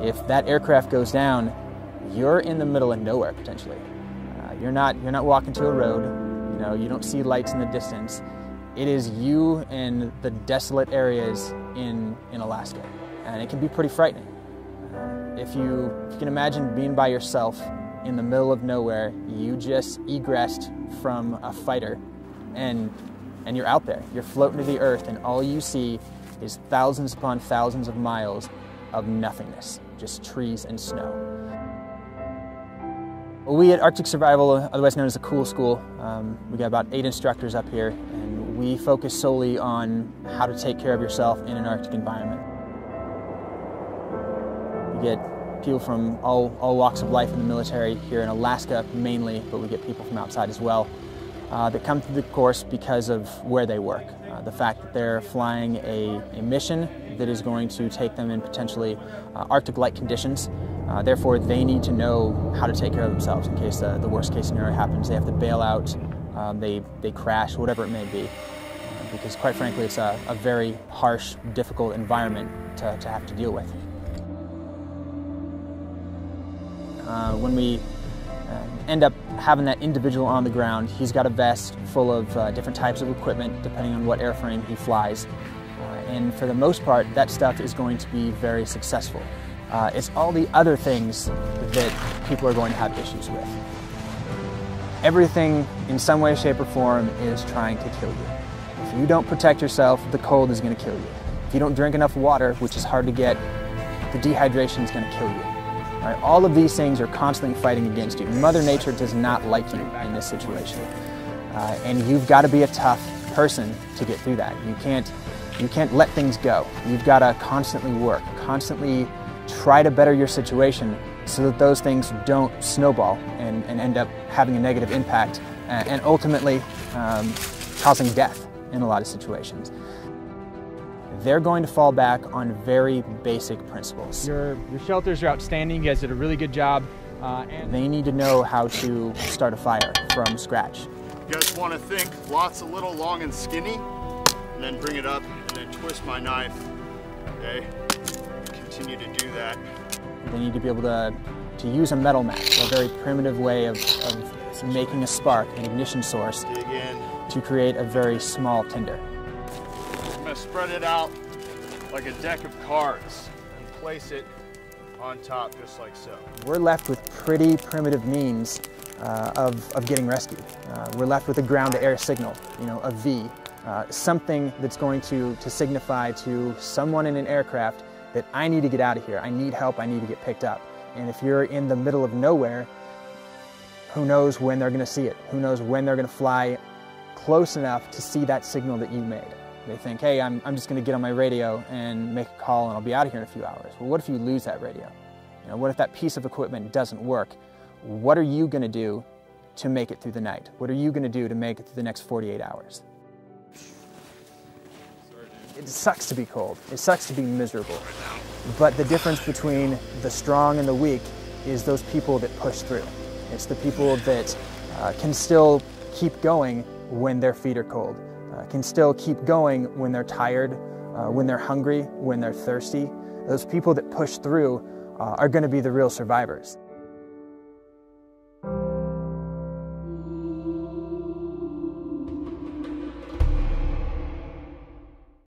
If that aircraft goes down, you're in the middle of nowhere potentially. You're not walking to a road. You know, you don't see lights in the distance. It is you in the desolate areas in Alaska, and it can be pretty frightening. If you can imagine being by yourself in the middle of nowhere, you just egressed from a fighter, and you're out there. You're floating to the earth, and all you see is thousands upon thousands of miles of nothingness, just trees and snow. We at Arctic Survival, otherwise known as the Cool School, we got about 8 instructors up here, and we focus solely on how to take care of yourself in an Arctic environment. We get people from all walks of life in the military here in Alaska mainly, but we get people from outside as well that come through the course because of where they work. The fact that they're flying a mission that is going to take them in potentially Arctic-like conditions. Therefore, they need to know how to take care of themselves in case the worst case scenario happens. They have to bail out, they crash, whatever it may be. Because quite frankly, it's a very harsh, difficult environment to have to deal with. When we end up having that individual on the ground, he's got a vest full of different types of equipment depending on what airframe he flies. And for the most part, that stuff is going to be very successful. It's all the other things that people are going to have issues with. Everything in some way, shape, or form is trying to kill you. If you don't protect yourself, the cold is going to kill you. If you don't drink enough water, which is hard to get, the dehydration is going to kill you. Right? All of these things are constantly fighting against you. Mother Nature does not like you in this situation. And you've got to be a tough person to get through that. You can't let things go. You've got to constantly work, constantly try to better your situation so that those things don't snowball and end up having a negative impact and ultimately causing death in a lot of situations. They're going to fall back on very basic principles. Your shelters are outstanding. You guys did a really good job. And they need to know how to start a fire from scratch. You guys want to think lots of little long and skinny, and then bring it up and then twist my knife, okay? Continue to do that. They need to be able to use a metal match, a very primitive way of making a spark, an ignition source, Dig in. to create a very small tinder. I'm going to spread it out like a deck of cards and place it on top just like so. We're left with pretty primitive means of getting rescued. We're left with a ground-to-air signal, a V, something that's going to signify to someone in an aircraft that I need to get out of here, I need help, I need to get picked up. And if you're in the middle of nowhere, who knows when they're going to see it? Who knows when they're going to fly close enough to see that signal that you made? They think, hey, I'm just going to get on my radio and make a call and I'll be out of here in a few hours. Well, what if you lose that radio? What if that piece of equipment doesn't work? What are you going to do to make it through the night? What are you going to do to make it through the next 48 hours? It sucks to be cold. It sucks to be miserable. But the difference between the strong and the weak is those people that push through. It's the people that can still keep going when their feet are cold, can still keep going when they're tired, when they're hungry, when they're thirsty. Those people that push through are going to be the real survivors.